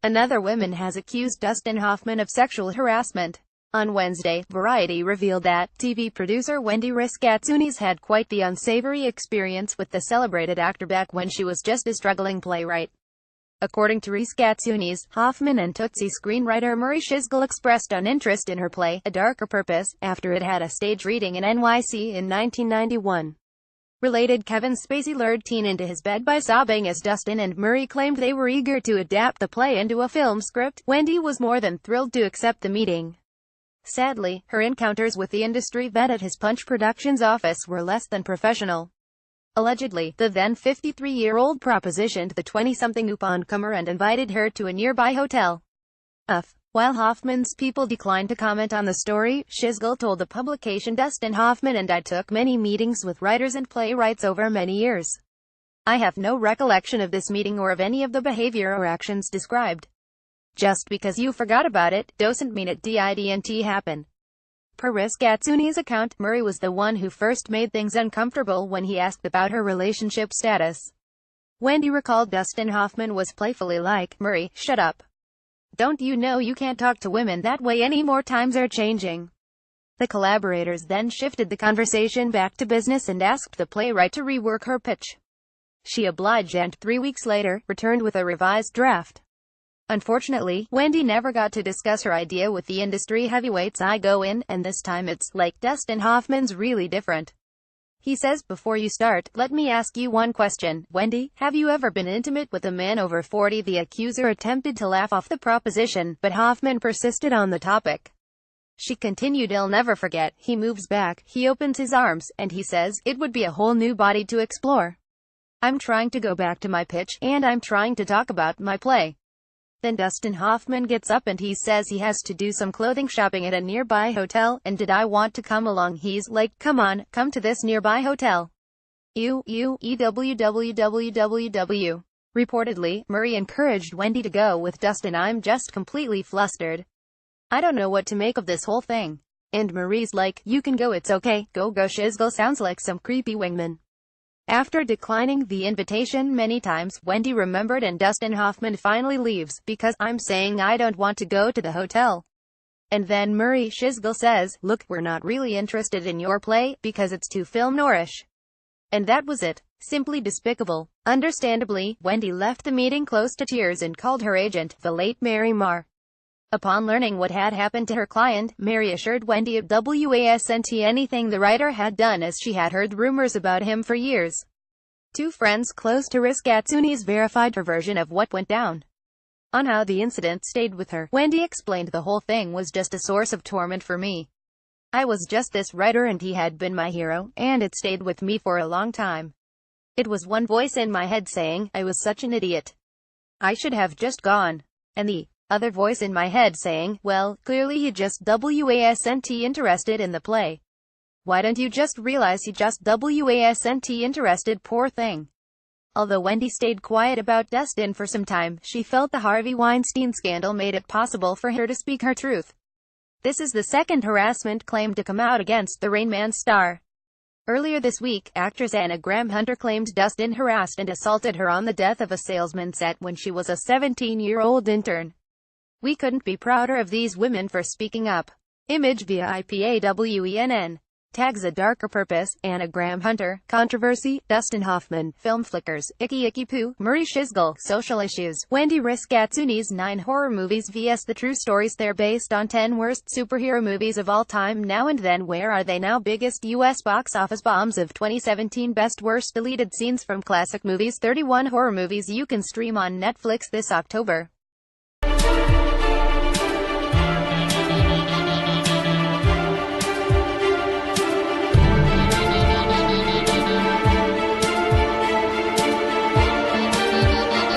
Another woman has accused Dustin Hoffman of sexual harassment. On Wednesday, Variety revealed that TV producer Wendy Riskatsunis had quite the unsavory experience with the celebrated actor back when she was just a struggling playwright. According to Riskatsunis, Hoffman and Tootsie screenwriter Murray Shizgel expressed uninterest in her play, A Darker Purpose, after it had a stage reading in NYC in 1991. Related, Kevin Spacey lured teen into his bed by sobbing as Dustin and Murray claimed they were eager to adapt the play into a film script. Wendy was more than thrilled to accept the meeting. Sadly, her encounters with the industry vet at his Punch Productions office were less than professional. Allegedly, the then 53-year-old propositioned the 20-something up-and-comer and invited her to a nearby hotel. While Hoffman's people declined to comment on the story, Shizgel told the publication, Dustin Hoffman and I took many meetings with writers and playwrights over many years. I have no recollection of this meeting or of any of the behavior or actions described. Just because you forgot about it, doesn't mean it didn't happen. Per Riskatsunis' account, Murray was the one who first made things uncomfortable when he asked about her relationship status. Wendy recalled Dustin Hoffman was playfully like, Murray, shut up. Don't you know you can't talk to women that way anymore, times are changing. The collaborators then shifted the conversation back to business and asked the playwright to rework her pitch. She obliged and 3 weeks later, returned with a revised draft. Unfortunately, Wendy never got to discuss her idea with the industry heavyweights I go in, and this time it's like Dustin Hoffman's really different. He says, before you start, let me ask you one question, Wendy, have you ever been intimate with a man over 40? The accuser attempted to laugh off the proposition, but Hoffman persisted on the topic. She continued, I'll never forget, he moves back, he opens his arms, and he says, it would be a whole new body to explore. I'm trying to go back to my pitch, and I'm trying to talk about my play. Then Dustin Hoffman gets up and he says he has to do some clothing shopping at a nearby hotel, and did I want to come along? He's like, come on, come to this nearby hotel. EWWWWW. Reportedly, Murray encouraged Wendy to go with Dustin. I'm just completely flustered. I don't know what to make of this whole thing. And Murray's like, you can go, it's okay, go. Shizgel sounds like some creepy wingman. After declining the invitation many times, Wendy remembered and Dustin Hoffman finally leaves, because I'm saying I don't want to go to the hotel. And then Murray Shizgel says, look, we're not really interested in your play, because it's too film noirish. And that was it. Simply despicable. Understandably, Wendy left the meeting close to tears and called her agent, the late Mary Marr. Upon learning what had happened to her client, Mary assured Wendy it wasn't anything the writer had done, as she had heard rumors about him for years. Two friends close to Riskatsunis verified her version of what went down. On how the incident stayed with her, Wendy explained, the whole thing was just a source of torment for me. I was just this writer and he had been my hero, and it stayed with me for a long time. It was one voice in my head saying, I was such an idiot. I should have just gone. And the other voice in my head saying, well, clearly he just wasn't interested in the play. Why don't you just realize he just wasn't interested, poor thing. Although Wendy stayed quiet about Dustin for some time, she felt the Harvey Weinstein scandal made it possible for her to speak her truth. This is the second harassment claim to come out against the Rain Man star. Earlier this week, actress Anna Graham Hunter claimed Dustin harassed and assaulted her on the death of a salesman set when she was a 17-year-old intern. We couldn't be prouder of these women for speaking up. Image via IPAWENN. Tags A Darker Purpose, Anna Graham Hunter. Controversy, Dustin Hoffman. Film flickers, Icky Icky Poo. Murray Shizgel. Social issues, Wendy Riskatsunis. 9 horror movies vs. the true stories. They're based on 10 worst superhero movies of all time. Now and Then, Where Are They Now? Biggest U.S. box office bombs of 2017. Best worst deleted scenes from classic movies. 31 horror movies you can stream on Netflix this October.